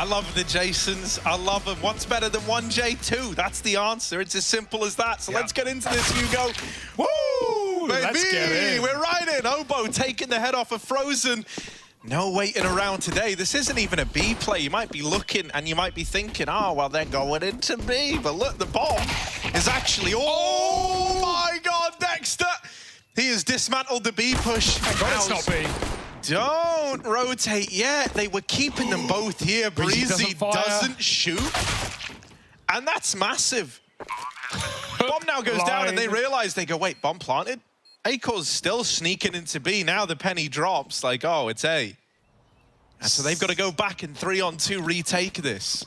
love the Jasons. I love them. What's better than 1J2? That's the answer. It's as simple as that. So let's get into this, Hugo. Woo, baby! Let's get in. We're right in. Obo taking the head off of Frozen. No waiting around today. This isn't even a B play. You might be looking and you might be thinking, oh, well, they're going into B. But look, the bomb is actually... Oh, my God, Dexter! He has dismantled the B push. God, it's not B. Don't rotate yet. They were keeping them both here. Breezy doesn't shoot. And that's massive. Bomb now goes down and they realize, they go, wait, bomb planted? Akor's still sneaking into B. Now the penny drops, like, oh, it's A. And so they've got to go back and 3-on-2 retake this.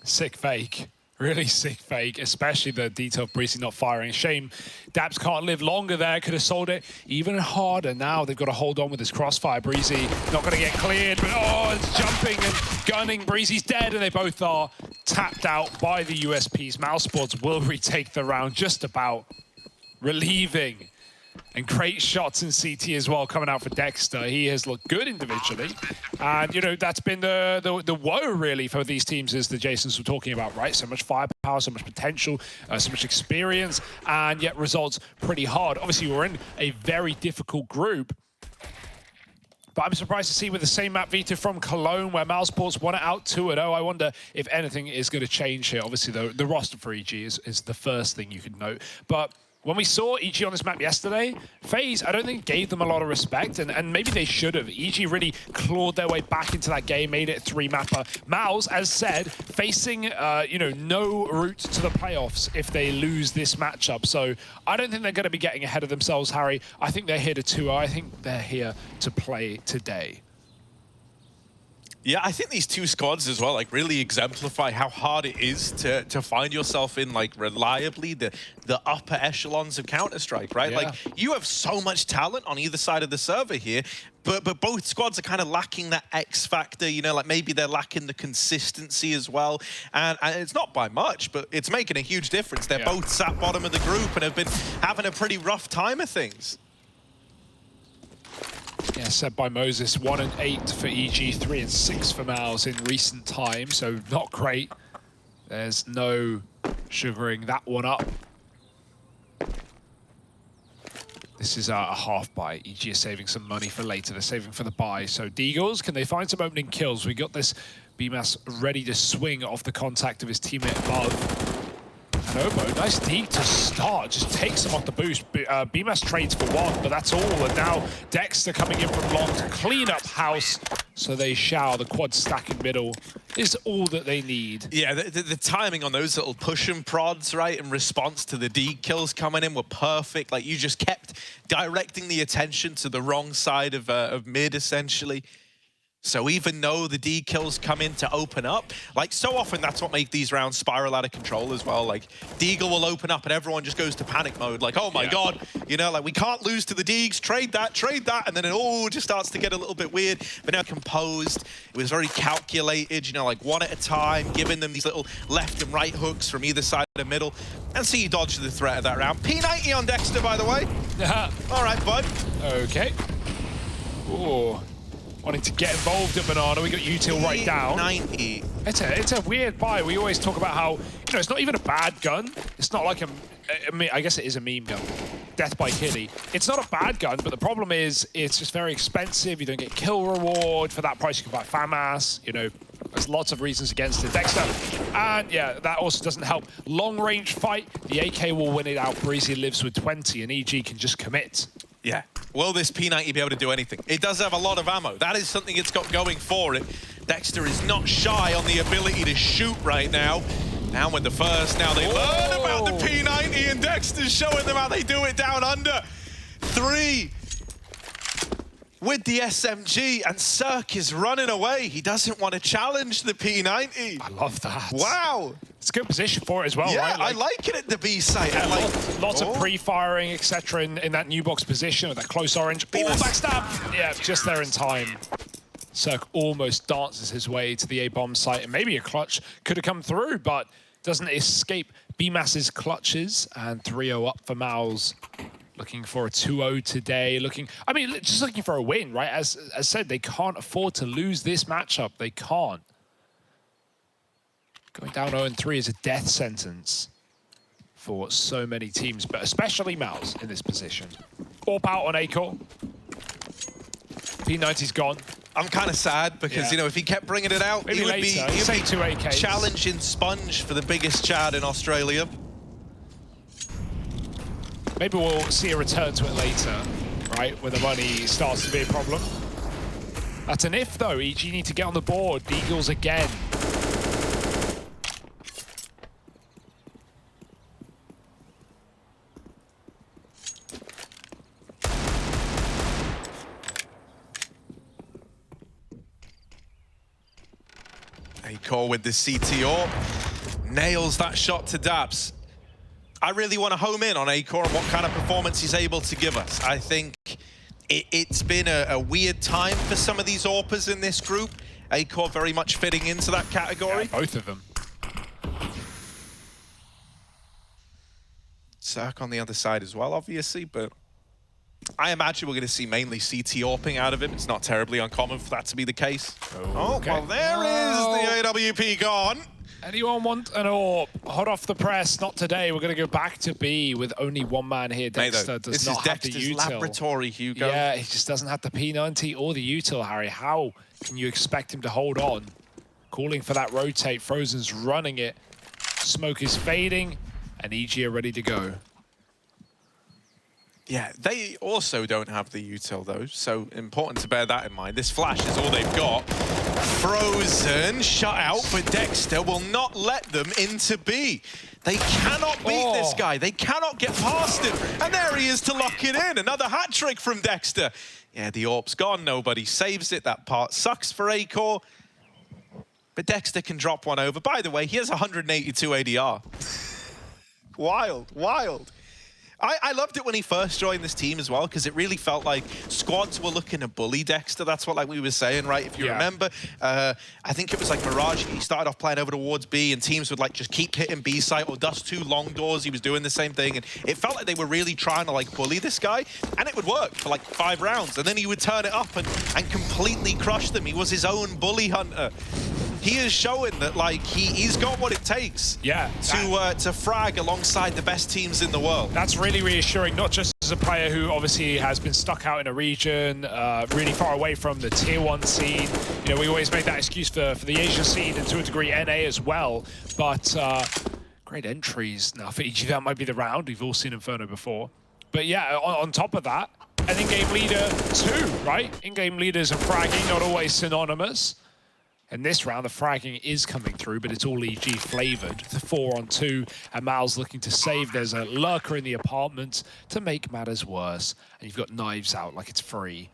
Sick fake. Really sick fake, especially the detail of Breezy not firing. Shame daps can't live longer there. Could have sold it even harder. Now they've got to hold on with this crossfire. Breezy not going to get cleared, but oh, it's jumping and gunning. Breezy's dead, and they both are tapped out by the USPs. mousesports will retake the round just about. Relieving. And great shots in CT as well coming out for Dexter. He has looked good individually. And, you know, that's been the woe, really, for these teams, as the Jasons were talking about, right? So much firepower, so much potential, so much experience, and yet results pretty hard. Obviously, we're in a very difficult group. But I'm surprised to see with the same map Vita from Cologne, where mousesports won it out 2-0. I wonder if anything is going to change here. Obviously, the roster for EG is the first thing you could note. But when we saw EG on this map yesterday, FaZe, I don't think gave them a lot of respect, and maybe they should have. EG really clawed their way back into that game, made it a 3-mapper. Mouse, as said, facing you know, no route to the playoffs if they lose this matchup. So I don't think they're going to be getting ahead of themselves, Harry. I think they're here to 2-0. I think they're here to play today. Yeah, I think these two squads as well, like, really exemplify how hard it is to find yourself in, like, reliably the upper echelons of Counter-Strike, right? Yeah. Like, you have so much talent on either side of the server here, but both squads are kind of lacking that X factor, you know, like maybe they're lacking the consistency as well. And it's not by much, but it's making a huge difference. They're both sat bottom of the group and have been having a pretty rough time of things. Yeah, said by Moses, 1 and 8 for EG, 3 and 6 for Mouse in recent time, so not great. There's no sugaring that one up. This is a half buy. EG is saving some money for later. They're saving for the buy. So Deagles, can they find some opening kills? We got this Bymas ready to swing off the contact of his teammate above. Obo, nice deep to start, just takes him off the boost. Bymas trades for 1, but that's all. And now Dexter coming in from long to clean up house. So they shall. The quad stack in middle is all that they need. Yeah, the timing on those little push and prods, right, in response to the D kills coming in were perfect. Like, you just kept directing the attention to the wrong side of mid, essentially. So even though the D kills come in to open up, like, so often that's what makes these rounds spiral out of control as well. Like, Deagle will open up and everyone just goes to panic mode. Like, oh my God, you know, like, we can't lose to the Deags, trade that, and then it all just starts to get a little bit weird. But now composed, it was very calculated, you know, like, one at a time, giving them these little left and right hooks from either side of the middle. And see you dodge the threat of that round. P90 on Dexter, by the way. All right, bud. Okay. Ooh. Wanting to get involved at Banana, we got util right down. 90. It's a weird buy. We always talk about how, you know, it's not even a bad gun. It's not like I guess it is a meme gun. Death by Kitty. It's not a bad gun, but the problem is it's just very expensive. You don't get kill reward. For that price, you can buy FAMAS. You know, there's lots of reasons against it. Dexter, and yeah, that also doesn't help. Long range fight, the AK will win it out. Breezy lives with 20, and EG can just commit. Yeah. Will this P90 be able to do anything? It does have a lot of ammo. That is something it's got going for it. Dexter is not shy on the ability to shoot right now. Now with the first, now they learn about the P90, and Dexter's showing them how they do it down under. 3 with the SMG, and Cirque is running away. He doesn't want to challenge the P90. I love that. Wow. It's a good position for it as well, right? Like, I like it at the B site. Yeah, like, lots of pre-firing, etc. in that new box position with that close orange. Oh, backstab! Yeah, just there in time. Cirque almost dances his way to the A-bomb site, and maybe a clutch could have come through, but doesn't escape Bymas's clutches, and 3-0 up for Mouse. Looking for a 2-0 today. I mean, just looking for a win, right? As said, they can't afford to lose this matchup. They can't. Going down 0-3 is a death sentence for so many teams, but especially Mouse in this position. Orp out on Acor. P90's gone. I'm kind of sad because, you know, if he kept bringing it out, maybe he would later. be Say 2 AKs. challenging Sponge for the biggest Chad in Australia. Maybe we'll see a return to it later, right? When the money starts to be a problem. That's an if, though. EG need to get on the board. The Eagles again. Acor with the CTO. Nails that shot to daps. I really want to home in on Acor and what kind of performance he's able to give us. I think it's been a weird time for some of these AWPers in this group. Acor very much fitting into that category. Yeah, both of them. Cirque on the other side as well, obviously, but I imagine we're going to see mainly CT AWPing out of him. It's not terribly uncommon for that to be the case. Oh, well, there is the AWP gone. Anyone want an AWP? Hot off the press, not today. We're going to go back to B with only one man here. Dexter does not have the util. This is Dexter's laboratory, Hugo. Yeah, he just doesn't have the P90 or the util, Harry. How can you expect him to hold on? Calling for that rotate. Frozen's running it. Smoke is fading, and EG are ready to go. Yeah, they also don't have the util, though, so important to bear that in mind. This flash is all they've got. Frozen, shut out, but Dexter will not let them into B. They cannot beat this guy. They cannot get past him. And there he is to lock it in. Another hat trick from Dexter. Yeah, the AWP's gone. Nobody saves it. That part sucks for Acor. But Dexter can drop one over. By the way, he has 182 ADR. Wild, wild. I loved it when he first joined this team as well, because it really felt like squads were looking to bully Dexter. That's what like we were saying, right? If you remember, I think it was like Mirage. He started off playing over towards B, and teams would like just keep hitting B site or dust 2 long doors. He was doing the same thing, and it felt like they were really trying to like bully this guy, and it would work for like 5 rounds, and then he would turn it up and completely crush them. He was his own bully hunter. He is showing that like he's got what it takes to frag alongside the best teams in the world. That's really reassuring, not just as a player who obviously has been stuck out in a region really far away from the tier 1 scene. You know, we always made that excuse for the Asian scene and to a degree NA as well, but great entries. Now for EG that might be the round. We've all seen Inferno before. But yeah, on top of that, an in-game leader too, right? In-game leaders and fragging not always synonymous. And this round, the fragging is coming through, but it's all EG flavored. The 4-on-2, and Mal's looking to save. There's a lurker in the apartment to make matters worse. And you've got knives out like it's free.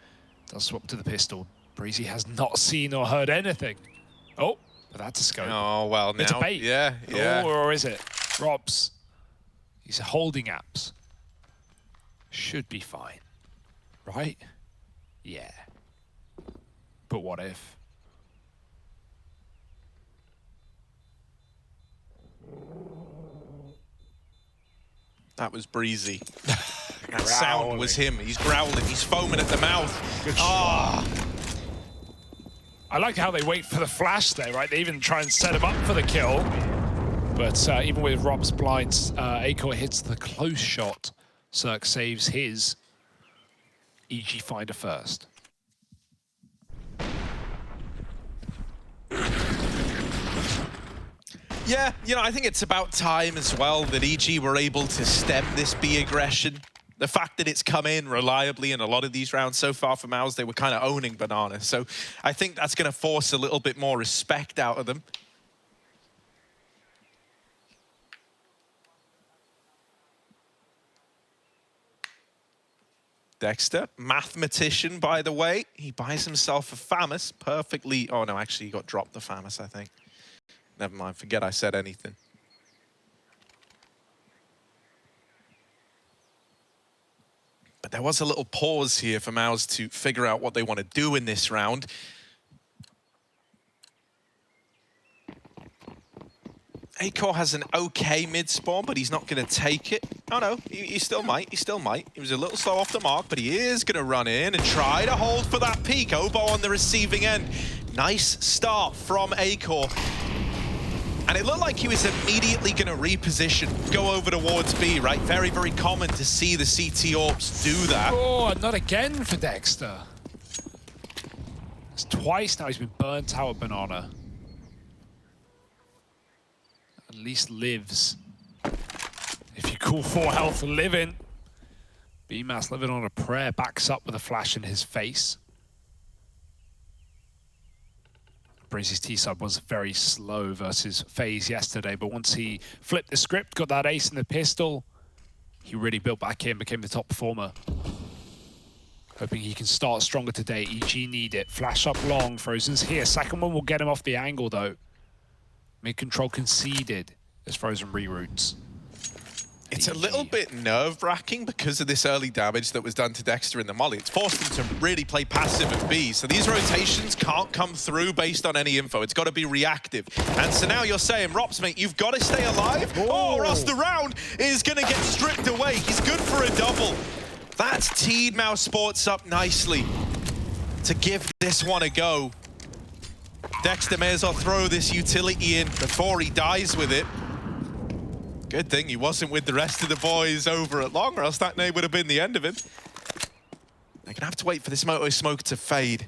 Does swap to the pistol. Breezy has not seen or heard anything. Oh, but that's a scope. Oh, well, now. It's a bait. Yeah. Oh, or is it? Robs. He's holding apps. Should be fine. Right? Yeah. But what if? That was Breezy. That sound was him. He's growling. He's foaming at the mouth. Good shot. I like how they wait for the flash there, right? They even try and set him up for the kill. But even with Rob's blinds, Acor hits the close shot. Cirque saves his. EG find a first. Yeah, you know, I think it's about time as well that EG were able to stem this B aggression. The fact that it's come in reliably in a lot of these rounds so far from ours, they were kind of owning Banana. So I think that's going to force a little bit more respect out of them. Dexter, mathematician, by the way. He buys himself a FAMAS perfectly. Oh, no, actually, he got dropped the FAMAS, I think. Never mind, forget I said anything. But there was a little pause here for Mouse to figure out what they want to do in this round. Acor has an okay mid spawn, but he's not going to take it. Oh no, he still might, he still might. He was a little slow off the mark, but he is going to run in and try to hold for that peak. Obo on the receiving end. Nice start from Acor. And it looked like he was immediately going to reposition, go over towards B, right? Very, very common to see the CT Orbs do that. Oh, not again for Dexter. It's twice now he's been burnt out at Banana. At least lives. If you call 4 health living. Bymas living on a prayer, backs up with a flash in his face. Breezy's T-side was very slow versus FaZe yesterday, but once he flipped the script, got that ace in the pistol, he really built back in, became the top performer. Hoping he can start stronger today. EG need it. Flash up long. Frozen's here. Second one will get him off the angle, though. Mid-control conceded as Frozen reroutes. It's a little bit nerve-wracking because of this early damage that was done to Dexter in the molly. It's forced him to really play passive at B, so these rotations can't come through based on any info. It's got to be reactive. And so now you're saying, Rops, mate, you've got to stay alive, or else the round is going to get stripped away. He's good for a double. That's teed mousesports up nicely to give this one a go. Dexter may as well throw this utility in before he dies with it. Good thing he wasn't with the rest of the boys over at long, or else that would have been the end of him. They're gonna have to wait for this moto smoke to fade.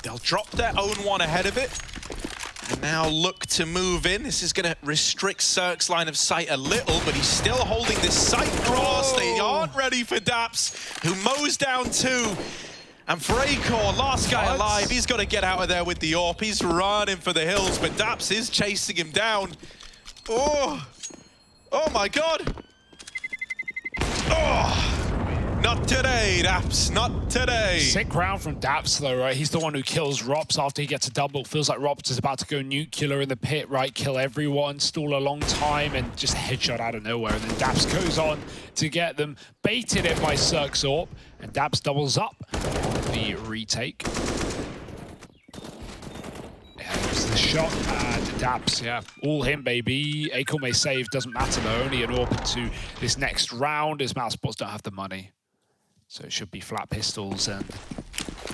They'll drop their own one ahead of it, and now look to move in. This is gonna restrict Cirque's line of sight a little, but he's still holding this sight cross. They aren't ready for daps, who mows down 2. And for Acor, last guy alive, he's got to get out of there with the AWP. He's running for the hills, but daps is chasing him down. Oh my God. Oh, not today, daps, not today. Sick round from daps, though, right? He's the one who kills Rops after he gets a double. Feels like Rops is about to go nuclear in the pit, right? Kill everyone, stall a long time, and just a headshot out of nowhere. And then daps goes on to get them. Baited it by Cirque's AWP, and daps doubles up. The retake. Yeah, there's the shot, and daps, yeah. All him, baby. Acor may save, doesn't matter though. Only an AWP into this next round as mousesports don't have the money. So it should be flat pistols, and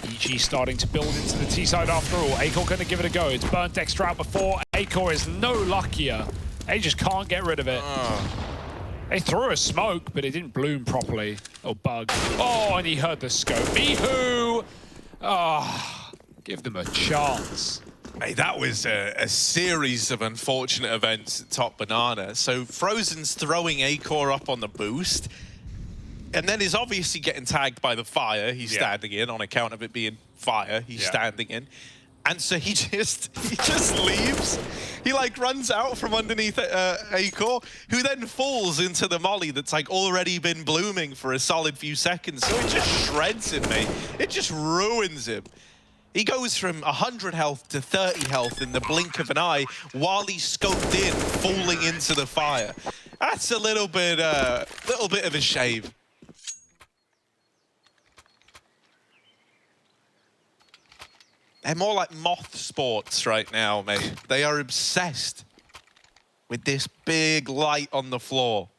EG starting to build into the T-side after all. Acor gonna give it a go. It's burnt Dexter out before. Acor is no luckier. They just can't get rid of it. They threw a smoke, but it didn't bloom properly. Or bug. Oh, and he heard the scope. Mihu! Oh, give them a chance. Hey, that was a series of unfortunate events at top Banana. So Frozen's throwing Acor up on the boost, and then is obviously getting tagged by the fire he's standing in on account of it being fire he's standing in. And so he just leaves. He like runs out from underneath Acor, who then falls into the molly that's like already been blooming for a solid few seconds. So it just shreds him, mate. It just ruins him. He goes from 100 health to 30 health in the blink of an eye while he's scoped in, falling into the fire. That's a little bit of a shame. They're more like mousesports right now, mate. They are obsessed with this big light on the floor.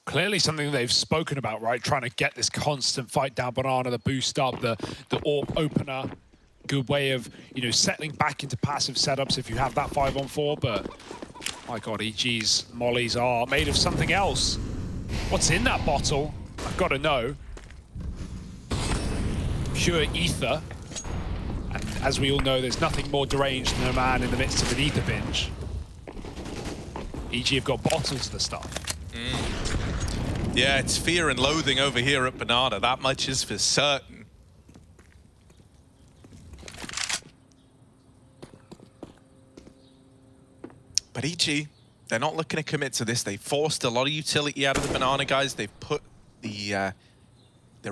Clearly something they've spoken about, right? Trying to get this constant fight down Banana, the boost up, the AWP opener. Good way of, you know, settling back into passive setups if you have that 5-on-4, but my God, EG's mollies are made of something else. What's in that bottle? I've got to know. Pure ether, and as we all know, there's nothing more deranged than a man in the midst of an ether binge. EG have got bottles of the stuff. Yeah, it's fear and loathing over here at Banana. That much is for certain. But EG, they're not looking to commit to this. They forced a lot of utility out of the Banana guys. They've put the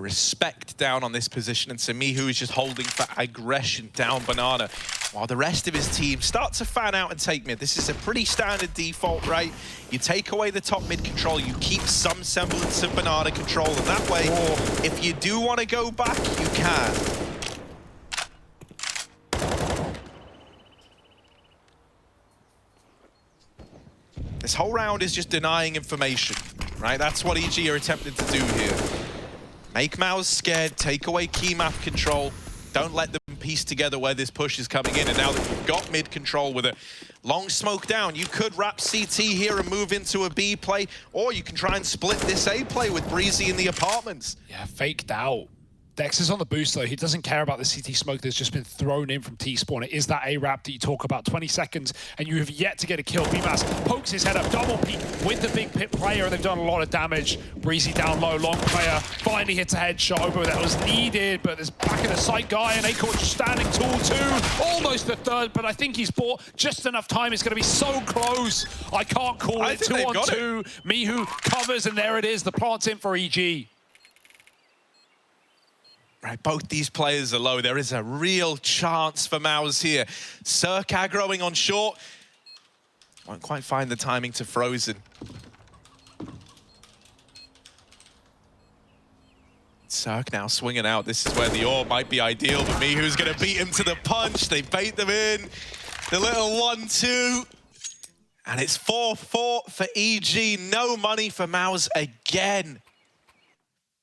respect down on this position, and Mihu is just holding for aggression down Banana, while the rest of his team start to fan out and take mid. This is a pretty standard default, right? You take away the top mid control, you keep some semblance of Banana control, and that way, if you do want to go back, you can. This whole round is just denying information, right? That's what EG are attempting to do here. Make Mouse scared, take away key map control. Don't let them piece together where this push is coming in. And now that you've got mid control with a long smoke down, you could wrap CT here and move into a B play, or you can try and split this A play with Breezy in the apartments. Yeah, faked out. Dex is on the boost though. He doesn't care about the CT smoke that's just been thrown in from T-Spawn. It is that A-Wrap that you talk about, 20 seconds, and you have yet to get a kill. Bymas pokes his head up, double peek with the big pit player, and they've done a lot of damage. Breezy down low, long player, finally hits a headshot over that was needed, but there's back in the sight guy, and A-Court just standing tall too. Almost the third, but I think he's bought just enough time. It's going to be so close. I can't call it. 2 on 2. Mihu covers, and there it is. The plant's in for EG. Right, both these players are low. There is a real chance for Mouse here. Circ aggroing on short. Won't quite find the timing to Frozen. Circ now swinging out. This is where the AWP might be ideal, but Mihu's going to beat him to the punch. They bait them in. The little 1-2. And it's 4-4 for EG. No money for Mouse again.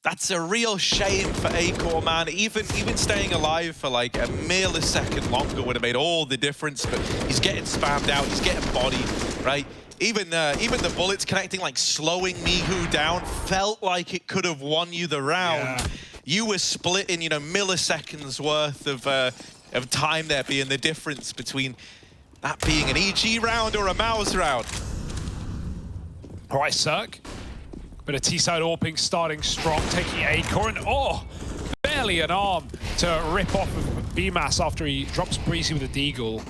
That's a real shame for A-Core, man. Even staying alive for like a millisecond longer would have made all the difference, but he's getting spammed out, he's getting bodied, right? Even the bullets connecting, like slowing Mihu down, felt like it could have won you the round. Yeah. You were splitting, you know, milliseconds worth of time there being the difference between that being an EG round or a Mouse round. All right, Circ. But a T-side AWPing starting strong, taking A-Core, and barely an arm to rip off of Bymas after he drops Breezy with a deagle.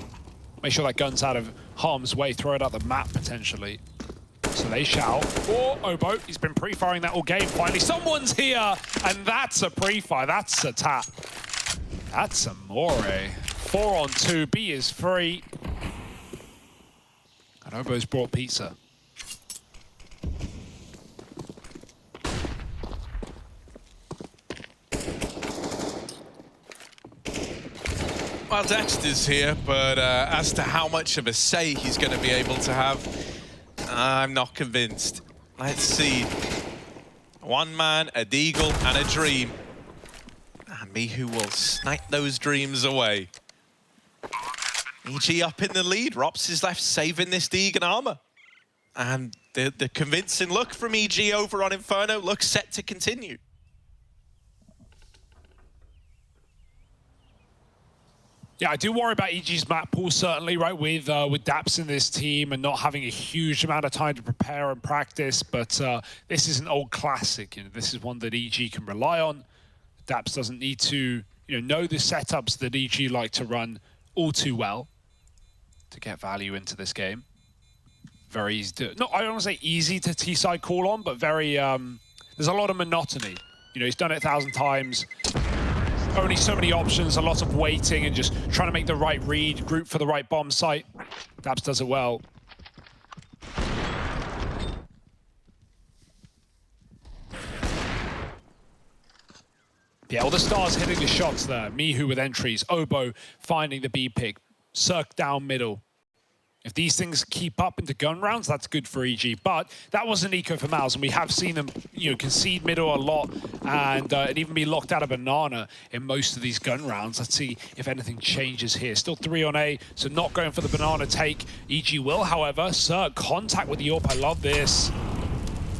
Make sure that gun's out of harm's way, throw it out the map potentially. So they shout, Obo, he's been pre-firing that all game. Finally, someone's here, and that's a pre-fire, that's a tap. That's a more. 4 on 2, B is free. And Obo's brought pizza. Well, Dexter's here, but as to how much of a say he's going to be able to have, I'm not convinced. Let's see. One man, a deagle, and a dream. And Mihu will snipe those dreams away. EG up in the lead. Rops is left saving this Deagon armor. And the convincing look from EG over on Inferno looks set to continue. Yeah, I do worry about EG's map pool, certainly, right, with daps in this team and not having a huge amount of time to prepare and practice, but this is an old classic, and this is one that EG can rely on. Daps doesn't need to, know the setups that EG like to run all too well to get value into this game. Very easy to, I don't want to say easy to T-side call on, but very, there's a lot of monotony. He's done it 1,000 times. Only so many options, a lot of waiting and just trying to make the right read, group for the right bomb site. daps does it well. Yeah, all the stars hitting the shots there. Mihu with entries, Obo finding the B pick, Circ down middle. If these things keep up into gun rounds, that's good for EG. But that wasn't eco for Mouse, and we have seen them, concede middle a lot and even be locked out of banana in most of these gun rounds. Let's see if anything changes here. Still 3 on A, so not going for the banana take. EG will, however. Circ, contact with the AWP. I love this.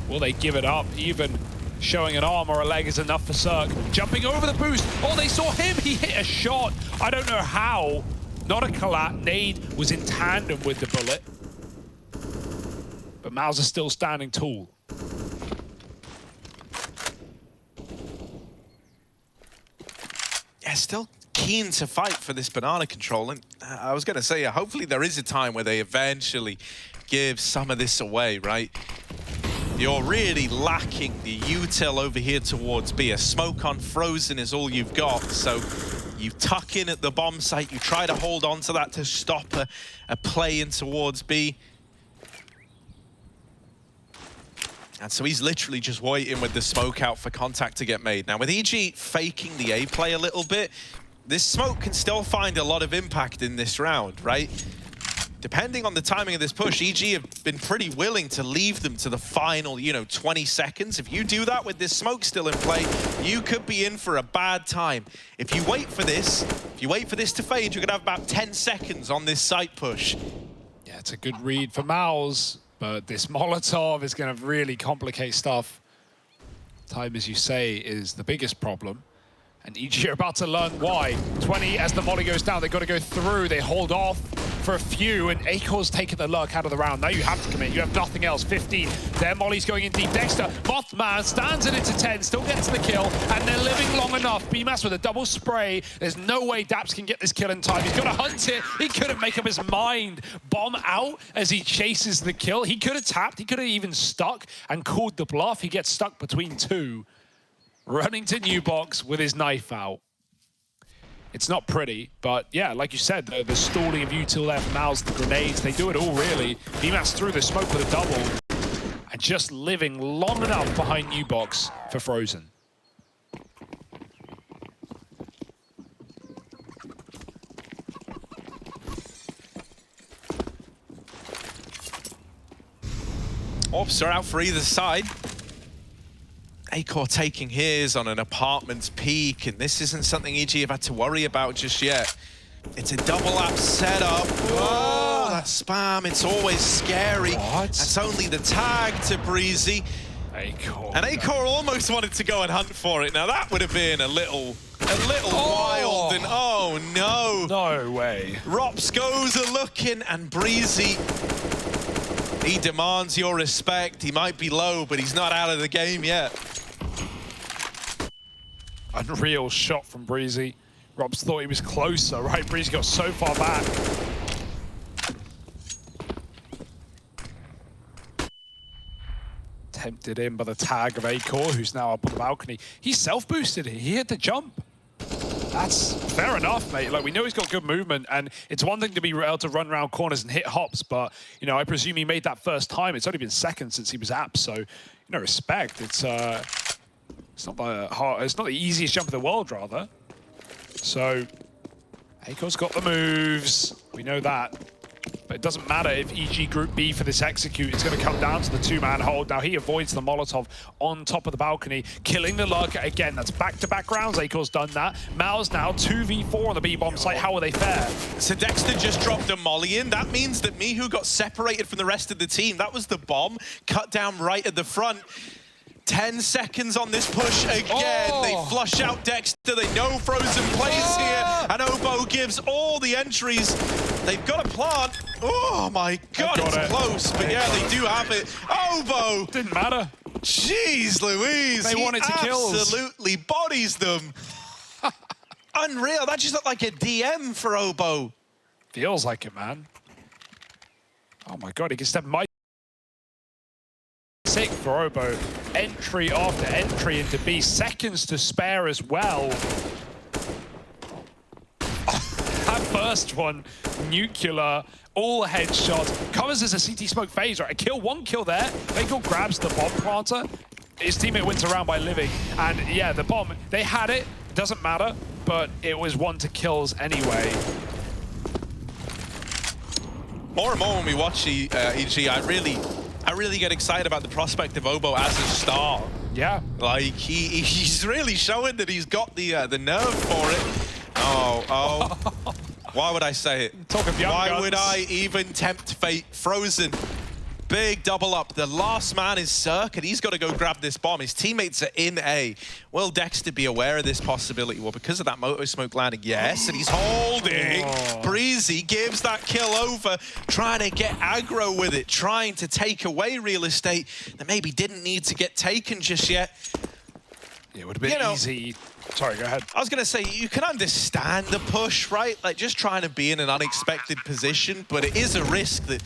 Will they give it up? Even showing an arm or a leg is enough for Circ. Jumping over the boost. Oh, they saw him. He hit a shot. I don't know how. Not a collat. Nade was in tandem with the bullet. But Mouse is still standing tall. Yeah, still keen to fight for this banana control. And I was going to say, hopefully there is a time where they eventually give some of this away, right? You're really lacking the util over here towards B. A smoke on Frozen is all you've got, so you tuck in at the bomb site, you try to hold on to that to stop a play in towards B. And so he's literally just waiting with the smoke out for contact to get made. Now with EG faking the A play a little bit, this smoke can still find a lot of impact in this round, right? depending on the timing of this push, EG have been pretty willing to leave them to the final, 20 seconds. If you do that with this smoke still in play, you could be in for a bad time. If you wait for this to fade, you're gonna have about 10 seconds on this site push. Yeah, it's a good read for Mouse, but this Molotov is gonna really complicate stuff. Time, as you say, is the biggest problem. And EG are about to learn why. 20 as the molly goes down, they've got to go through. They hold off for a few, and Acor's taking the lurk out of the round. Now you have to commit. You have nothing else. 15. Their molly's going in deep. Dexter, Mothman stands it into 10, still gets the kill, and they're living long enough. Bymas with a double spray. There's no way daps can get this kill in time. He's got to hunt it. He couldn't make up his mind. Bomb out as he chases the kill. He could have tapped. He could have even stuck and called the bluff. He gets stuck between two. Running to new box with his knife out. It's not pretty, but yeah, like you said, the stalling of util there from Mouse, the grenades, they do it all really. Bymas through the smoke with a double, and just living long enough behind new box for Frozen. Ops are out for either side. Acor taking his on an apartment's peak, and this isn't something EG have had to worry about just yet. It's a double app setup. Oh, that spam, it's always scary. What? That's only the tag to Breezy. Acor. And Acor almost wanted to go and hunt for it. Now that would have been a little wild, and oh no. No way. Rops goes a looking, and Breezy, he demands your respect. He might be low, but he's not out of the game yet. Unreal shot from Breezy. Robs thought he was closer, right? Breezy got so far back. Tempted in by the tag of Acor, who's now up on the balcony. He self-boosted it. He hit the jump. That's fair enough, mate. Like, we know he's got good movement, and it's one thing to be able to run around corners and hit hops, but, I presume he made that first time. It's only been seconds since he was app, so, respect. It's not the easiest jump in the world, rather. So, Acor's got the moves. We know that. But it doesn't matter if EG Group B for this execute. It's going to come down to the two-man hold. Now he avoids the Molotov on top of the balcony, killing the lurker again. That's back-to-back rounds. Acor's done that. Mal's now 2v4 on the B-bomb site. How will they fare? So Dexter just dropped a molly in. That means that Mihu got separated from the rest of the team. That was the bomb cut down right at the front. 10 seconds on this push again. Oh. They flush out Dexter. They know Frozen plays here. And Obo gives all the entries. They've got a plant. Oh my God, it's close. But yeah, they do have it. Obo! Didn't matter. Jeez Louise. They wanted to kill. Absolutely bodies them. Unreal. That just looked like a DM for Obo. Feels like it, man. Oh my God, he can step my sick for Obo. Entry after entry into B. Seconds to spare as well. That first one, nuclear, all headshots. Covers as a CT smoke phase, right? One kill there. Bagel grabs the bomb planter. His teammate wins around by living. And yeah, the bomb, they had it. Doesn't matter, but it was 1-to-kills anyway. More and more when we watch EG, I really get excited about the prospect of Obo as a star. Yeah. Like, he's really showing that he's got the nerve for it. Oh. Why would I say it? Why would I even tempt fate? Frozen. Big double up. The last man is Cirque, and he's got to go grab this bomb. His teammates are in A. Will Dexter be aware of this possibility? Well, because of that moto smoke landing, yes, and he's holding. Breezy gives that kill over, trying to get aggro with it, trying to take away real estate that maybe didn't need to get taken just yet. It would have been easy. Sorry, go ahead. I was going to say, you can understand the push, right? Like, just trying to be in an unexpected position, but it is a risk that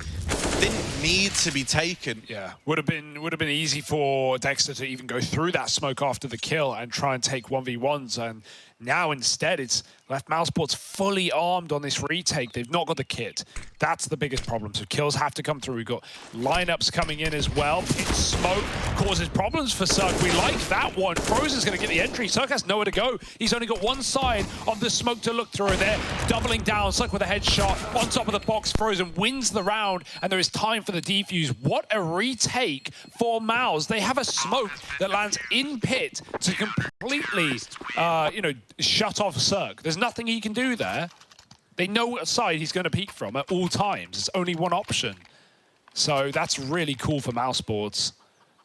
didn't need to be taken. Yeah, would have been easy for Dexter to even go through that smoke after the kill and try and take 1v1s, and Now instead, it's left mousesports fully armed on this retake. They've not got the kit. That's the biggest problem. So kills have to come through. We've got lineups coming in as well. Pit smoke causes problems for Cirque. We like that one. Frozen's going to get the entry. Cirque has nowhere to go. He's only got one side of the smoke to look through. They're doubling down. Cirque with a headshot on top of the box. Frozen wins the round, and there is time for the defuse. What a retake for Mouse. They have a smoke that lands in pit to completely, shut off Cirque. There's nothing he can do there. They know what side he's going to peek from at all times. It's only one option. So that's really cool for mousesports.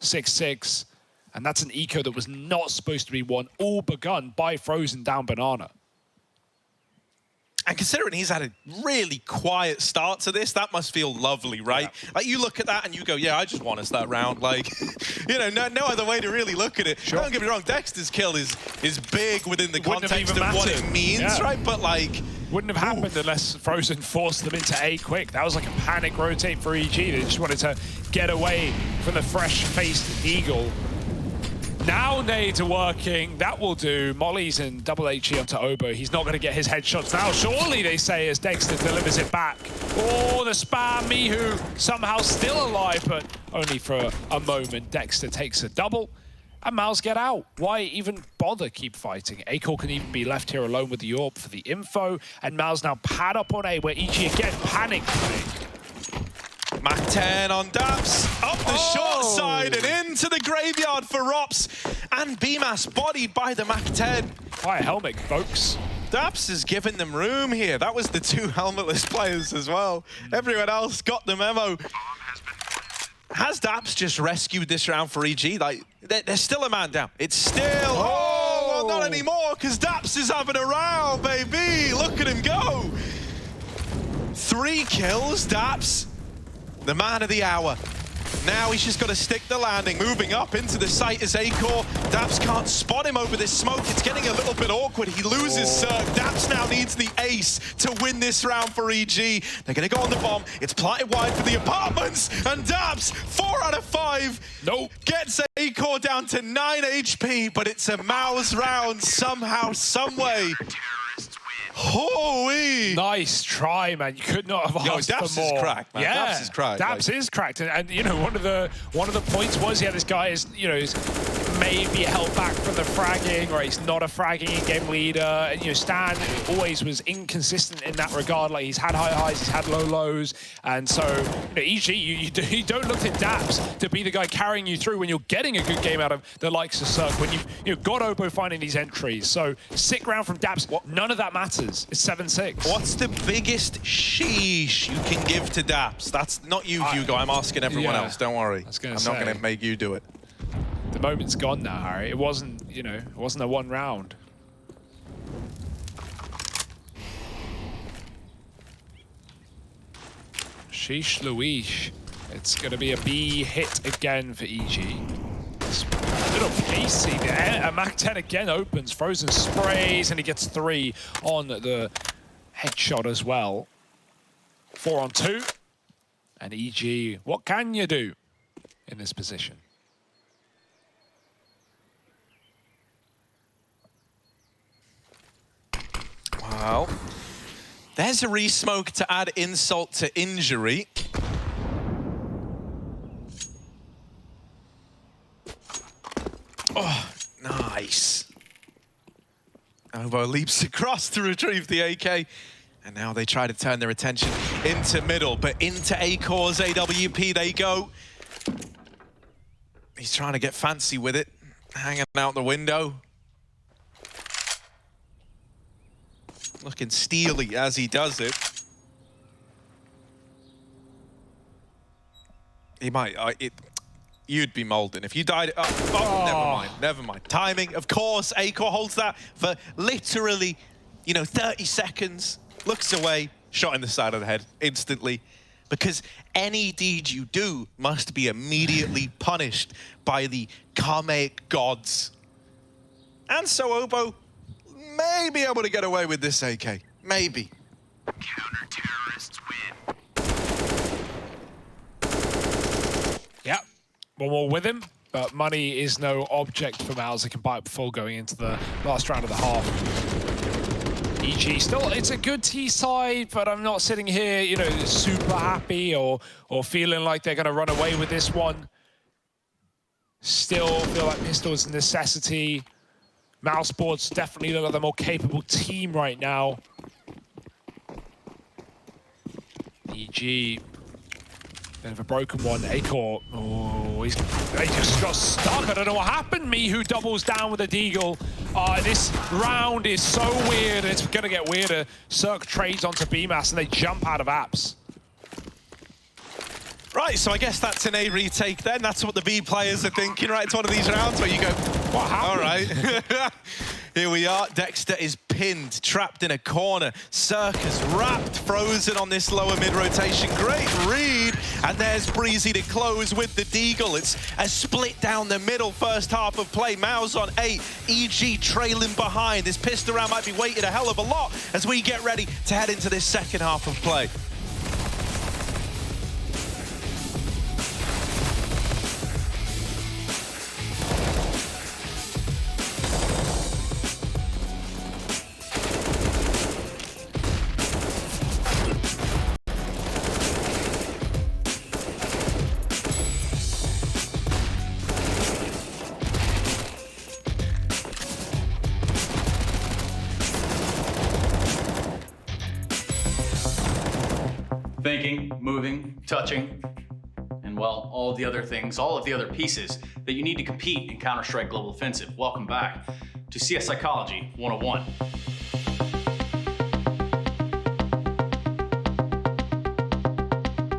6-6. And that's an eco that was not supposed to be won, all begun by Frozen down Banana. And considering he's had a really quiet start to this, that must feel lovely, right? Yeah. Like, you look at that and you go, yeah, I just won us that round. Like, no other way to really look at it. Sure. Don't get me wrong, Dexter's kill is big within the context of what it means, right? But, like... Wouldn't have happened unless Frozen forced them into A quick. That was like a panic rotate for EG. They just wanted to get away from the fresh-faced Eagle. Now nades are working. That will do. Molly's in double HE onto Obo. He's not going to get his headshots now. Surely, they say, as Dexter delivers it back. Oh, the spam. Mihu somehow still alive, but only for a moment. Dexter takes a double. And Mouse get out. Why even bother keep fighting? Acor can even be left here alone with the AWP for the info. And Mouse now pad up on A, where EG again panicked. Mac 10 on daps, up the short side and into the graveyard for Rops. And Bymas bodied by the Mac 10. Fire helmet, folks. daps is giving them room here. That was the two helmetless players as well. Everyone else got the memo. Has daps just rescued this round for EG? Like, there's still a man down. It's still... Oh, well, not anymore, because daps is having a round, baby. Look at him go. 3 kills, daps. The man of the hour. Now he's just got to stick the landing. Moving up into the site is Acor. daps can't spot him over this smoke. It's getting a little bit awkward. He loses Cirque. daps now needs the ace to win this round for EG. They're going to go on the bomb. It's planted wide for the apartments. And daps, 4 out of 5. Nope. Gets Acor down to 9 HP, but it's a mouse round somehow, someway. Holy! Nice try, man. You could not have asked daps for more. Is cracked, man. Yeah, daps is cracked. daps is cracked, and you know, one of the points was, yeah, this guy is, you know, is maybe held back from the fragging, or he's not a fragging in-game leader. And you know, Stan always was inconsistent in that regard. Like, he's had high highs, he's had low lows, and so you know, EG, you don't look at daps to be the guy carrying you through when you're getting a good game out of the likes of Cirque. When you've got Obo finding these entries, so sick round from daps. None of that matters. It's 7-6. What's the biggest sheesh you can give to daps? That's not you, Hugo. I'm asking everyone else. Don't worry. I'm not going to make you do it. The moment's gone now, Harry. It wasn't, you know, it wasn't a one round. Sheesh Louise. It's going to be a B hit again for EG. A little pacey there. And Mac 10 again opens. Frozen sprays, and he gets 3 on the headshot as well. 4 on 2. And EG, what can you do in this position? Wow. There's a re-smoke to add insult to injury. Oh, nice. Obo leaps across to retrieve the AK. And now they try to turn their attention into middle, but into Acor's AWP they go. He's trying to get fancy with it, hanging out the window. Looking steely as he does it. He might... You'd be molding if you died. Oh, never mind. Timing, of course. Acor holds that for literally, 30 seconds. Looks away, shot in the side of the head instantly. Because any deed you do must be immediately punished by the karmic gods. And so Obo may be able to get away with this AK. Maybe. Counter-terrorists win. Yeah. One more with him. but money is no object for Mouse. They can buy up full going into the last round of the half. EG still, it's a good T side, but I'm not sitting here, you know, super happy or feeling like they're going to run away with this one. Still feel like Pistol is a necessity. mousesports definitely look like the more capable team right now. EG, bit of a broken one. Acor, oh, he just got stuck. I don't know what happened. Me who doubles down with a deagle. This round is so weird. It's gonna get weirder. Cirque trades onto Bymas and they jump out of apps. Right, so I guess that's an A retake then. That's what the B players are thinking, right? It's one of these rounds where you go, What happened? all right. Here we are. Dexter is pinned, trapped in a corner. Circus wrapped, frozen on this lower mid-rotation. Great read. And there's Breezy to close with the deagle. It's a split down the middle first half of play. Mouse on 8, EG trailing behind. This pistol round might be weighted a hell of a lot as we get ready to head into this second half of play. Thinking, moving, touching, and well, all of the other things, all of the other pieces that you need to compete in Counter-Strike Global Offensive. Welcome back to CS Psychology 101.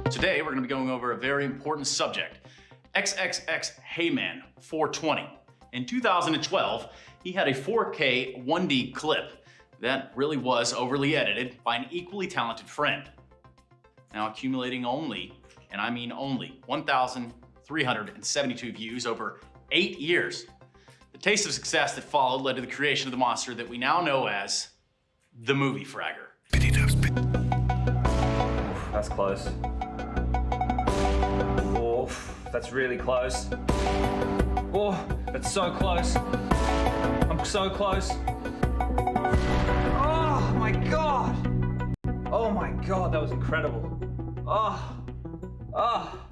Today, we're going to be going over a very important subject. XXX Heyman 420. In 2012, he had a 4K 1D clip that really was overly edited by an equally talented friend. Now accumulating only, and I mean only, 1,372 views over 8 years. The taste of success that followed led to the creation of the monster that we now know as the Movie Fragger. That's close. Oh, that's really close. Oh, that's so close. I'm so close. Oh my God. Oh my God, that was incredible. Oh, oh.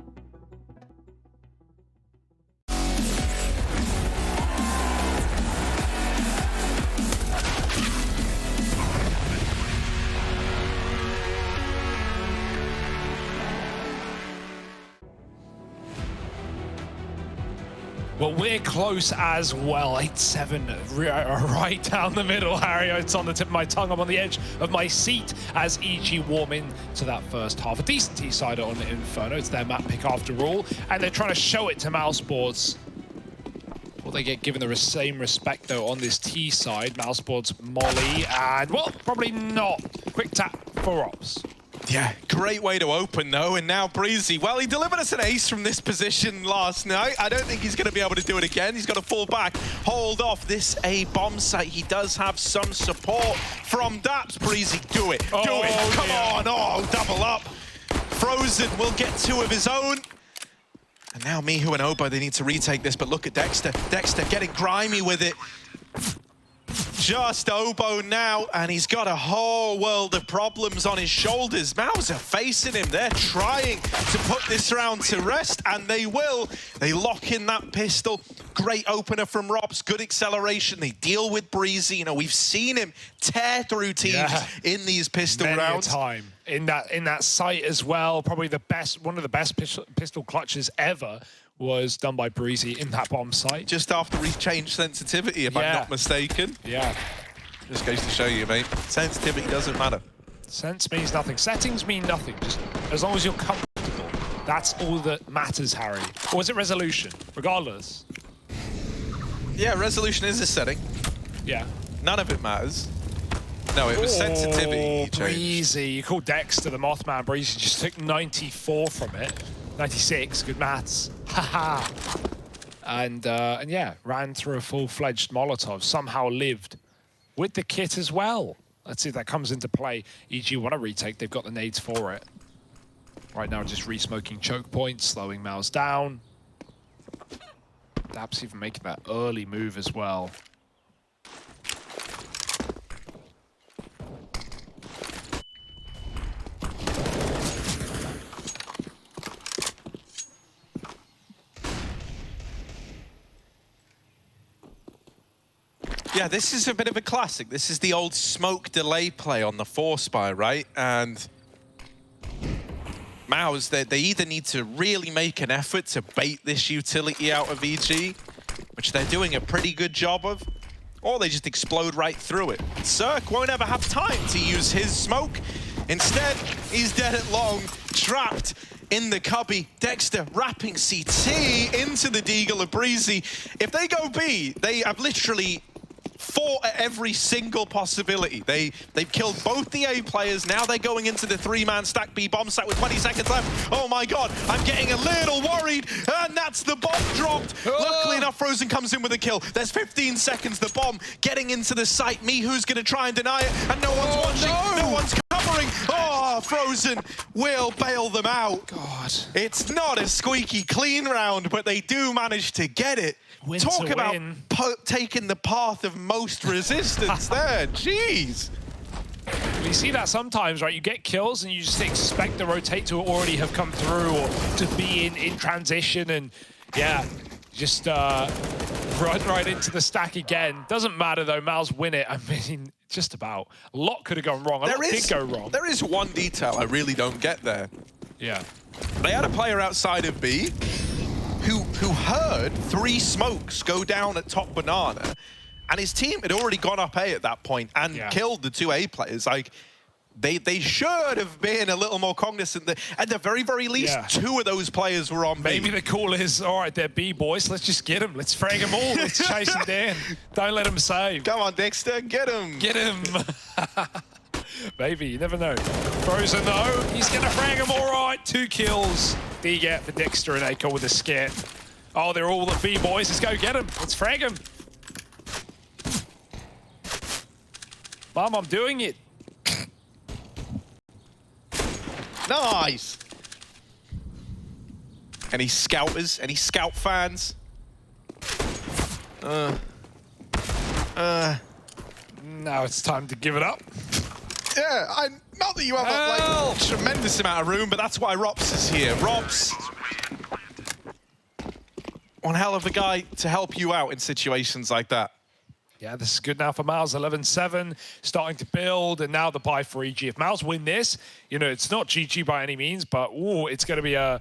Well, we're close as well. 8-7, right down the middle, Harry. It's on the tip of my tongue. I'm on the edge of my seat as EG warm into that first half. A decent T-sider on the Inferno. It's their map pick after all, and they're trying to show it to mousesports. Will they get given the same respect, though, on this T side? mousesports, Molly, and, well, probably not. Quick tap for Ops. Yeah, great way to open though, and now Breezy. Well, he delivered us an ace from this position last night. I don't think he's going to be able to do it again. He's got to fall back, hold off this A bomb site. He does have some support from daps. Breezy, do it, do it, come on, oh, double up. Frozen will get 2 of his own. And now Mihu and Obo, they need to retake this, but look at Dexter. Dexter getting grimy with it. Just Obo now, and he's got a whole world of problems on his shoulders. Mouse are facing him. They're trying to put this round to rest, and they will. They lock in that pistol. Great opener from Robs, good acceleration. They deal with Breezy. You know, we've seen him tear through teams in these pistol rounds. Many a time. In that site as well, probably the best, one of the best pistol clutches ever was done by Breezy in that bomb site. Just after he changed sensitivity, if I'm not mistaken. Yeah. Just goes to show you, mate. Sensitivity doesn't matter. Sense means nothing. Settings mean nothing. Just as long as you're comfortable. That's all that matters, Harry. Or is it resolution? Regardless. Yeah, resolution is a setting. Yeah. None of it matters. No, it was sensitivity he changed. Breezy. You called Dexter the Mothman. Breezy just took 94 from it. 96, good maths. Haha. And yeah, ran through a full-fledged Molotov. Somehow lived with the kit as well. Let's see if that comes into play. EG want to retake. They've got the nades for it. Right now, just re-smoking choke points, slowing Mouse down. daps even making that early move as well. Yeah, this is a bit of a classic. This is the old smoke delay play on the 4-spy, right? And Mouse, they either need to really make an effort to bait this utility out of EG, which they're doing a pretty good job of, or they just explode right through it. Cirque won't ever have time to use his smoke. Instead, he's dead at long, trapped in the cubby. Dexter wrapping CT into the Deagle of Breezy. If they go B, they have literally fought at every single possibility. They've killed both the A players. Now they're going into the 3-man stack B bomb site with 20 seconds left. Oh my god, I'm getting a little worried. And that's the bomb dropped. Luckily enough, Frozen comes in with a kill. There's 15 seconds. The bomb getting into the site. Mihu's going to try and deny it. And no one's watching. No one's covering. Oh, Frozen will bail them out. God. It's not a squeaky clean round, but they do manage to get it. Win Talk to about win. taking the path of most resistance there. Jeez. You see that sometimes, right? You get kills and you just expect the rotate to already have come through or to be in transition, and yeah, just run right into the stack again. Doesn't matter though, Mouse win it. I mean, just about. A lot could have gone wrong. A lot did go wrong. There is one detail I really don't get there. Yeah. They had a player outside of B who heard 3 smokes go down at top banana, and his team had already gone up A at that point and killed the 2 A players. Like, they should have been a little more cognizant that at the very, very least, 2 of those players were on B. Maybe the call is, all right, they're B boys, let's just get them. Let's frag them all. Let's chase them down. Don't let them save. Come on, Dexter, get him. Get him. Maybe, you never know. Frozen though, he's gonna frag him all right. 2 kills. D-get for Dexter and Aiko with a scare. Oh, they're all the B boys. Let's go get him. Let's frag him. Mom, I'm doing it. Nice. Any scouters? Any scout fans? Now it's time to give it up. Yeah, not that you have a tremendous amount of room, but that's why Rops is here. Rops, one hell of a guy to help you out in situations like that. Yeah, this is good now for Miles. 11-7, starting to build, and now the buy for EG. If Miles win this, you know, it's not GG by any means, but ooh, it's going to be a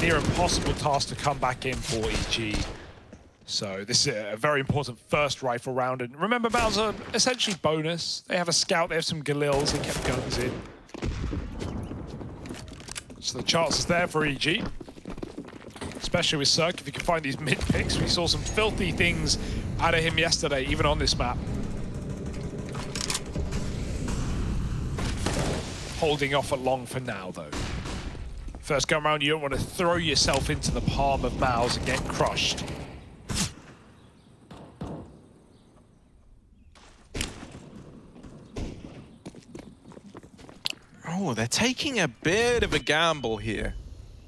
near impossible task to come back in for EG. So this is a very important first rifle round. And remember, Miles are essentially bonus. They have a scout, they have some Galils, they kept guns in. So the chance is there for EG. Especially with Cirque, if you can find these mid picks. We saw some filthy things out of him yesterday, even on this map. Holding off at long for now, though. First go around, you don't want to throw yourself into the palm of Miles and get crushed. Oh, they're taking a bit of a gamble here.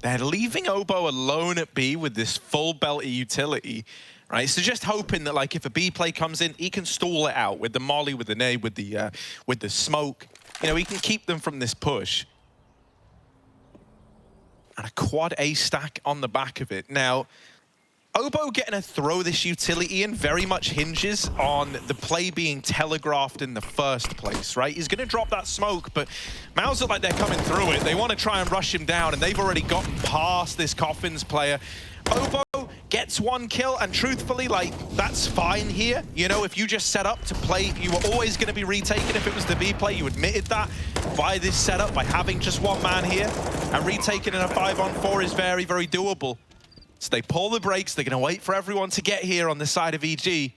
They're leaving Obo alone at B with this full belty utility, right? So just hoping that, like, if a B play comes in, he can stall it out with the molly, with the nade, with the smoke. You know, he can keep them from this push. And a quad A stack on the back of it. Now, Obo getting to throw this utility in very much hinges on the play being telegraphed in the first place, right? He's going to drop that smoke, but Mouse look like they're coming through it. They want to try and rush him down, and they've already gotten past this Coffins player. Obo gets 1 kill, and truthfully, like, that's fine here. You know, if you just set up to play, you were always going to be retaken if it was the B play. You admitted that by this setup, by having just 1 man here, and retaking in a 5-on-4 is very, very doable. So they pull the brakes. They're going to wait for everyone to get here on the side of EG.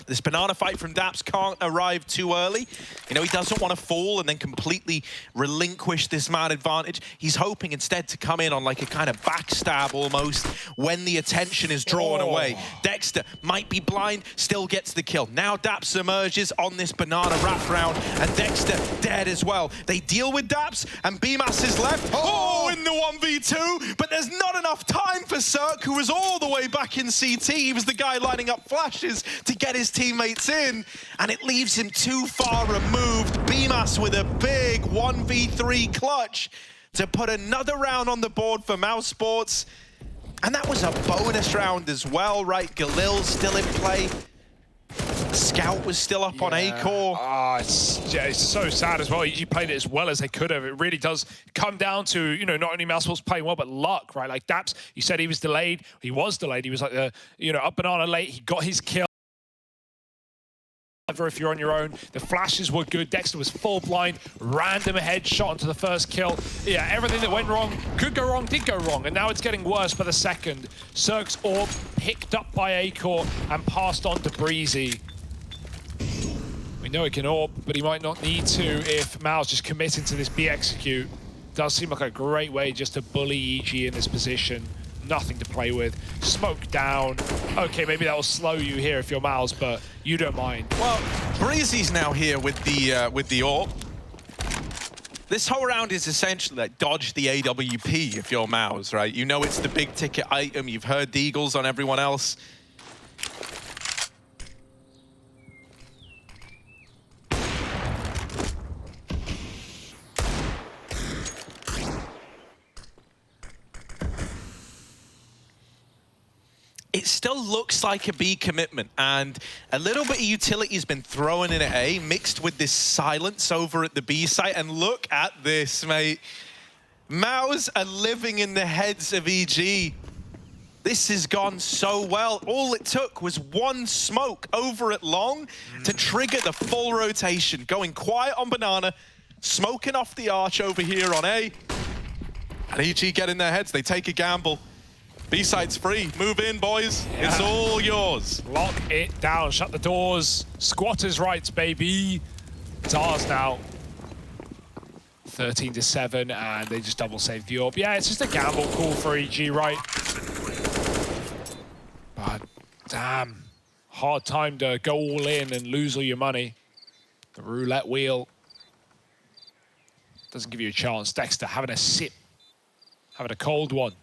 This banana fight from daps can't arrive too early. You know, he doesn't want to fall and then completely relinquish this man advantage. He's hoping instead to come in on like a kind of backstab almost when the attention is drawn away. Dexter might be blind, still gets the kill. Now daps emerges on this banana wraparound, and Dexter dead as well. They deal with daps, and Bymas is left. Oh, in the 1v2, but there's not enough time for Cirque, who was all the way back in CT. He was the guy lining up flashes to get his teammates in, and it leaves him too far removed. Bymas with a big 1v3 clutch to put another round on the board for mousesports. And that was a bonus round as well, right? Galil's still in play. Scout was still up on A-Core. Ah, it's so sad as well. EG played it as well as they could have. It really does come down to, you know, not only mousesports playing well, but luck, right? Like daps, you said he was delayed. He was delayed. He was like the, you know, up banana late. He got his kill. If you're on your own, the flashes were good. Dexter was full blind, random headshot onto the first kill. Yeah, everything that went wrong, could go wrong, did go wrong, and now it's getting worse by the second. Cirque's orb picked up by A-Core and passed on to Breezy. We know he can orb, but he might not need to if Mal's just committing to this B execute. Does seem like a great way just to bully EG in this position. Nothing to play with. Smoke down. Okay, maybe that will slow you here if you're Miles, but you don't mind. Well, Breezy's now here with the AWP. This whole round is essentially like dodge the AWP if you're Mouse, right? You know it's the big ticket item. You've heard Deagles on everyone else. It still looks like a B commitment, and a little bit of utility has been thrown in at A, mixed with this silence over at the B site. And look at this, mate. Mouse are living in the heads of EG. This has gone so well. All it took was one smoke over at long to trigger the full rotation. Going quiet on banana, smoking off the arch over here on A. And EG get in their heads. They take a gamble. B-side's free. Move in, boys. Yeah. It's all yours. Lock it down. Shut the doors. Squatters' rights, baby. It's ours now. 13-7, and they just double save the AWP. Yeah, it's just a gamble call for EG, right? But, damn. Hard time to go all in and lose all your money. The roulette wheel doesn't give you a chance. Dexter having a sip. Having a cold one.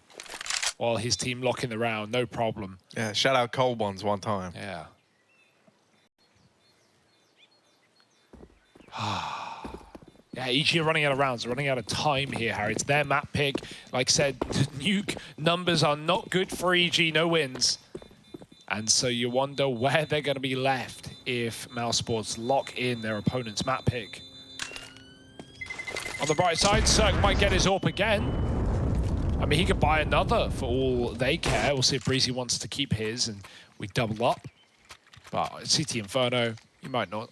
While his team locking the round, no problem. Yeah, shout out cold ones one time. Yeah. Yeah, EG are running out of rounds, running out of time here, Harry. It's their map pick. Like I said, nuke numbers are not good for EG, no wins. And so you wonder where they're going to be left if mousesports lock in their opponent's map pick. On the bright side, Cirque might get his AWP again. I mean, he could buy another for all they care. We'll see if Breezy wants to keep his and we double up. But CT Inferno, you might not.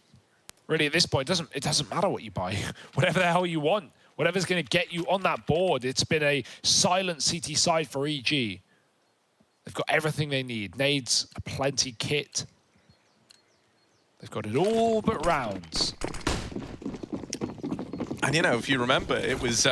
Really, at this point, it doesn't matter what you buy. Whatever the hell you want. Whatever's going to get you on that board. It's been a silent CT side for EG. They've got everything they need. Nades, a plenty kit. They've got it all but rounds. And, you know, if you remember, it was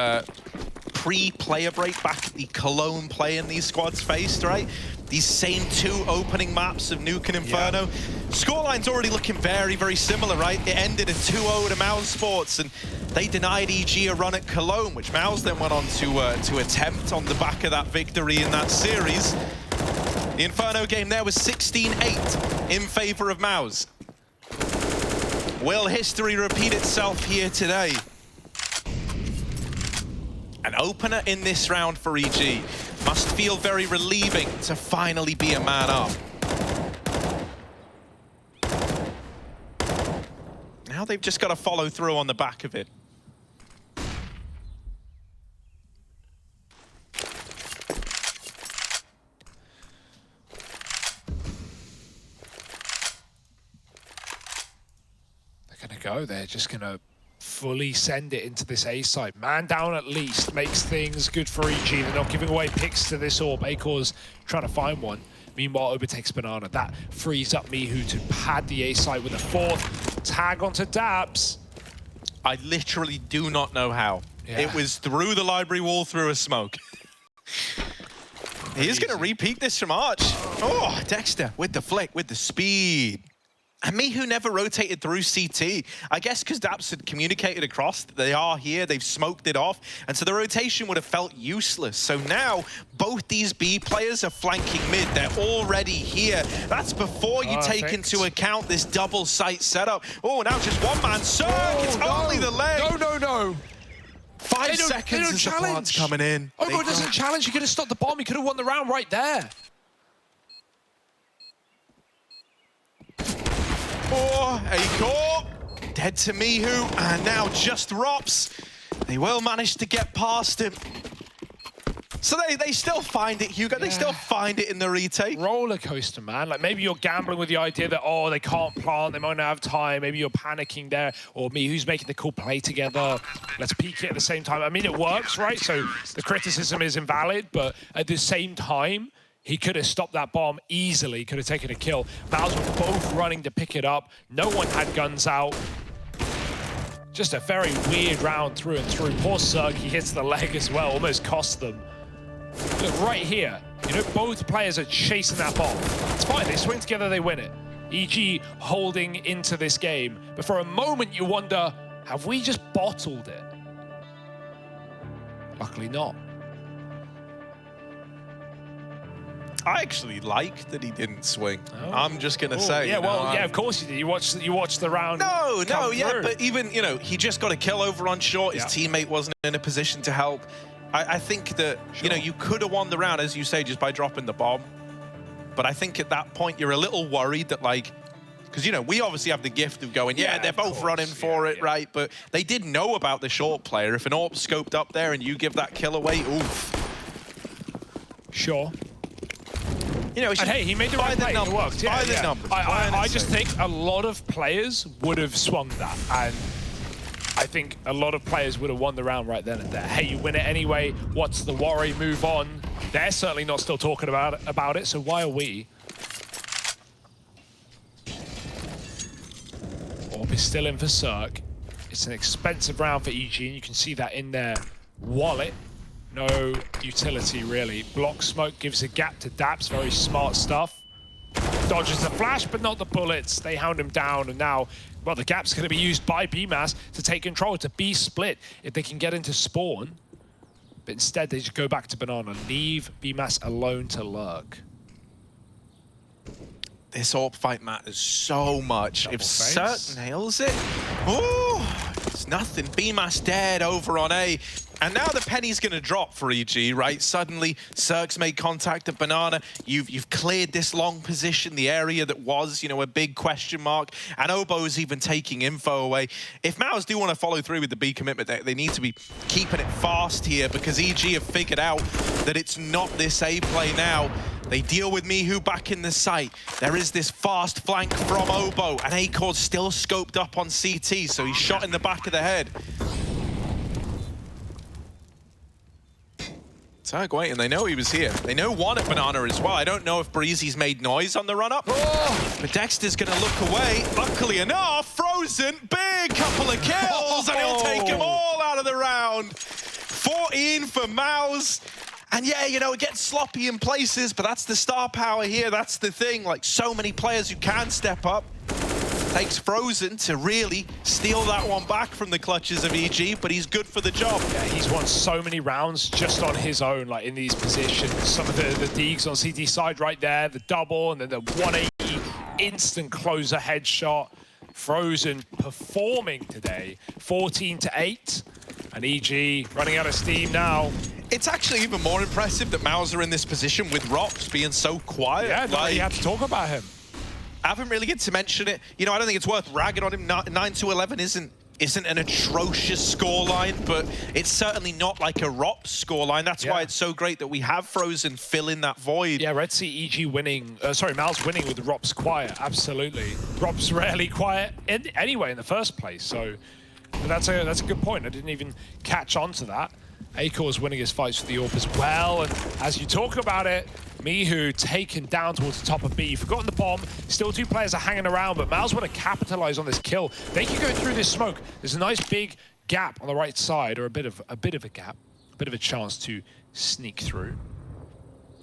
pre-player break back at the Cologne play-in these squads faced, right? These same two opening maps of Nuke and Inferno. Yeah. Scoreline's already looking very, very similar, right? It ended in 2-0 to mousesports, and they denied EG a run at Cologne, which Mouse then went on to attempt on the back of that victory in that series. The Inferno game there was 16-8 in favor of Mouse. Will history repeat itself here today? An opener in this round for EG. Must feel very relieving to finally be a man up. Now they've just got to follow through on the back of it. They're going to go. They're just going to fully send it into this A side. Man down at least makes things good for EG. They're not giving away picks to this AWP. A-Core's trying to find one. Meanwhile, overtakes Banana. That frees up Mihu to pad the A side with a fourth. Tag onto daps. I literally do not know how. Yeah. It was through the library wall, through a smoke. He is going to repeat this from Arch. Oh, Dexter with the flick, with the speed. And Mihu never rotated through CT. I guess because daps had communicated across that they are here, they've smoked it off, and so the rotation would have felt useless. So now, both these B players are flanking mid. They're already here. That's before you take into account this double site setup. Oh, now just one man. It's only the leg. No. 5 seconds as the plant's coming in. Obo doesn't challenge. He could have stopped the bomb. He could have won the round right there. Acor, dead to Mihu, and now just Rops. They will manage to get past him. So they still find it, Hugo. Yeah. They still find it in the retake. Roller coaster, man. Like maybe you're gambling with the idea that, oh, they can't plant, they might not have time. Maybe you're panicking there, or Mihu's making the cool play together. Let's peek it at the same time. I mean, it works, right? So the criticism is invalid, but at the same time, he could have stopped that bomb easily, could have taken a kill. Mouse were both running to pick it up. No one had guns out. Just a very weird round through and through. Poor Zerg, he hits the leg as well, almost cost them. Look, right here, you know, both players are chasing that bomb. It's fine, they swing together, they win it. EG holding into this game. But for a moment, you wonder, have we just bottled it? Luckily not. I actually like that he didn't swing. Oh. I'm just gonna say. Yeah, well, yeah, of course you did. You watched the round. Yeah, but even, you know, he just got a kill over on short. His teammate wasn't in a position to help. I think that, you know, you could have won the round, as you say, just by dropping the bomb. But I think at that point, you're a little worried that, like, because, you know, we obviously have the gift of going, they're both running for it, right? But they did know about the short player. If an AWP scoped up there and you give that kill away, oof. Sure. You know, and hey, he made the right play. It worked. By the numbers. I just think a lot of players would have swung that, and I think a lot of players would have won the round right then and there. Hey, you win it anyway. What's the worry? Move on. They're certainly not still talking about it. So why are we? AWP is still in for Zerg. It's an expensive round for EG, and you can see that in their wallet. No utility, really. Block smoke gives a gap to daps. Very smart stuff. Dodges the flash, but not the bullets. They hound him down, and now, well, the gap's going to be used by Bymas to take control, to be split if they can get into spawn. But instead, they just go back to Banana. Leave Bymas alone to lurk. This AWP fight matters so much. If Zerg nails it, oh, it's nothing. Bymas dead over on A. And now the penny's going to drop for EG, right? Suddenly, Zerg's made contact at Banana. You've cleared this long position, the area that was, you know, a big question mark. And Obo's even taking info away. If Mouse do want to follow through with the B commitment, they need to be keeping it fast here, because EG have figured out that it's not this A play now. They deal with Mihu back in the site. There is this fast flank from Obo, and Acor's still scoped up on CT, so he's shot in the back of the head. Zerg waiting, they know he was here. They know one at Banana as well. I don't know if Breezy's made noise on the run-up, but Dexter's gonna look away. Luckily enough, Frozen, big couple of kills, and he'll take them all out of the round. 14 for Mouse. And yeah, you know, it gets sloppy in places, but that's the star power here. That's the thing, like so many players who can step up. Takes Frozen to really steal that one back from the clutches of EG, but he's good for the job. Yeah, he's won so many rounds just on his own, like in these positions. Some of the digs on CT side right there, the double, and then the 180 instant closer headshot. Frozen performing today, 14-8, and EG running out of steam now. It's actually even more impressive that Mauser in this position with Rops being so quiet. Yeah, like, you have to talk about him. I haven't really get to mention it. You know, I don't think it's worth ragging on him. 9-11 isn't an atrocious scoreline, but it's certainly not like a Rops scoreline. That's why it's so great that we have Frozen fill in that void. Yeah, Red Sea EG winning, Mal's winning with Rops quiet, absolutely. Rops rarely quiet anyway in the first place, so that's a good point. I didn't even catch on to that. Acor's winning his fights for the AWP as well, and as you talk about it, Mihu taken down towards the top of B. Forgotten the bomb. Still two players are hanging around, but Mal's want to capitalize on this kill. They can go through this smoke. There's a nice big gap on the right side, or a bit of a gap, a bit of a chance to sneak through.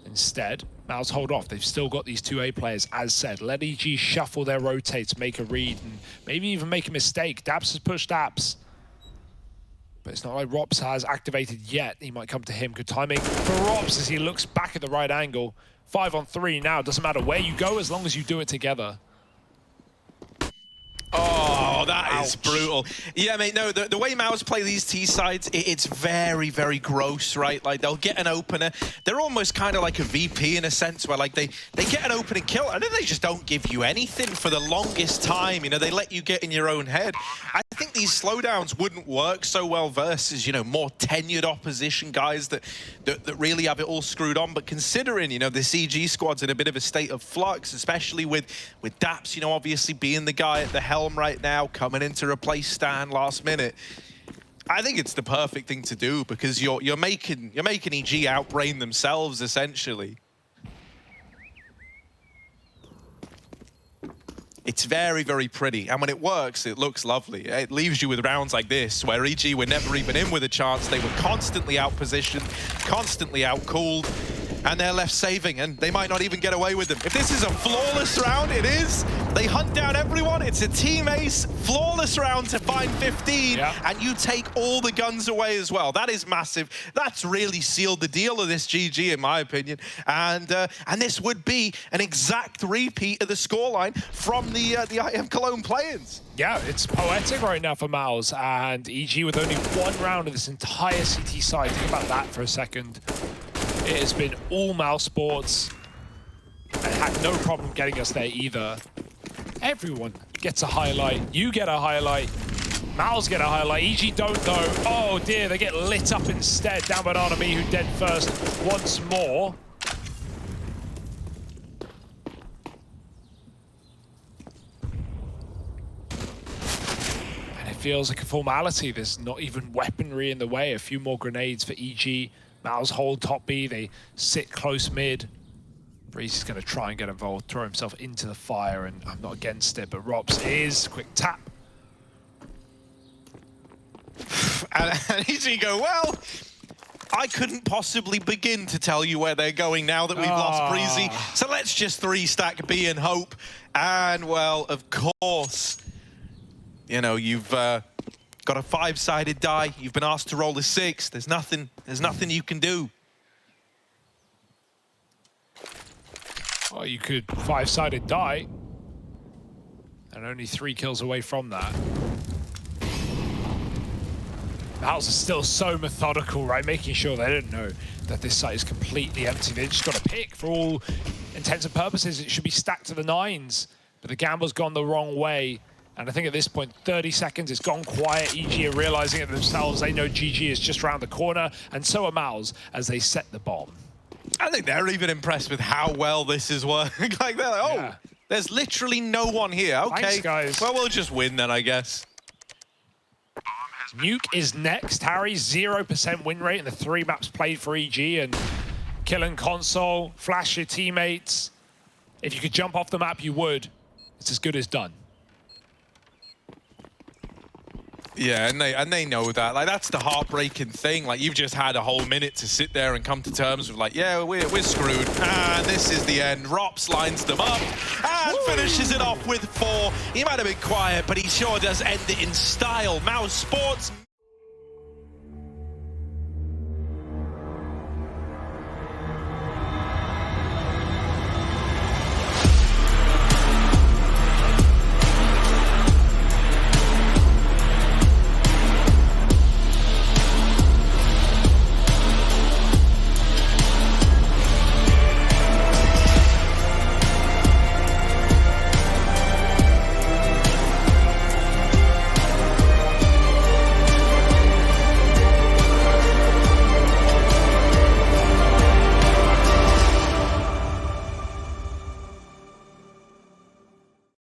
Instead, Mouse hold off. They've still got these two A players, as said. Let EG shuffle their rotates, make a read, and maybe even make a mistake. daps has pushed daps. But it's not like Rops has activated yet. He might come to him. Good timing for Rops as he looks back at the right angle. 5-on-3 now. Doesn't matter where you go as long as you do it together. Oh, that is brutal. Yeah, mate, no, the way Mouse play these T-sides, it's very, very gross, right? Like, they'll get an opener. They're almost kind of like a VP in a sense where, like, they get an opening kill, and then they just don't give you anything for the longest time. You know, they let you get in your own head. I think these slowdowns wouldn't work so well versus, you know, more tenured opposition guys that really have it all screwed on. But considering, you know, the CG squad's in a bit of a state of flux, especially with daps, you know, obviously being the guy at the helm right now, coming in to replace Stan last minute. I think it's the perfect thing to do because you're making EG outbrain themselves essentially. It's very, very pretty, and when it works, it looks lovely. It leaves you with rounds like this, where EG were never even in with a chance. They were constantly out-positioned, constantly out-cooled, and they're left saving, and they might not even get away with them. If this is a flawless round, it is. They hunt down everyone. It's a team ace, flawless round to find 15, and you take all the guns away as well. That is massive. That's really sealed the deal of this GG, in my opinion. And this would be an exact repeat of the scoreline from the IM Cologne play-ins. Yeah, it's poetic right now for Mouse, and EG with only one round of this entire CT side. Think about that for a second. It has been all mousesports and had no problem getting us there either. Everyone gets a highlight. You get a highlight. Mouse get a highlight. EG don't though. Oh dear, they get lit up instead. Down Banana Me, who dead first once more. And it feels like a formality. There's not even weaponry in the way. A few more grenades for EG. Mouse hold top B, they sit close mid. Breezy's going to try and get involved, throw himself into the fire, and I'm not against it, but Rops is. Quick tap. And EG go, well, I couldn't possibly begin to tell you where they're going now that we've lost Breezy, so let's just 3-stack B and hope. And, well, of course, you know, you've got a 5-sided die. You've been asked to roll a 6. There's nothing you can do. Well, you could 5-sided die, and only 3 kills away from that. Mouse is still so methodical, right? Making sure they don't know that this site is completely empty. They just got to pick. For all intents and purposes, it should be stacked to the 9s, but the gamble's gone the wrong way. And I think at this point, 30 seconds, it's gone quiet. EG are realizing it themselves. They know GG is just around the corner, and so are Mouse as they set the bomb. I think they're even impressed with how well this is working. Like, they're like, oh, there's literally no one here. Okay, thanks, guys. Well, we'll just win then, I guess. Nuke is next. Harry, 0% win rate in the 3 maps played for EG, and killing console, flash your teammates. If you could jump off the map, you would. It's as good as done. Yeah, and they know that. Like, that's the heartbreaking thing. Like, you've just had a whole minute to sit there and come to terms with, like, yeah, we're screwed. And this is the end. Rops lines them up and finishes it off with 4. He might have been quiet, but he sure does end it in style. mousesports.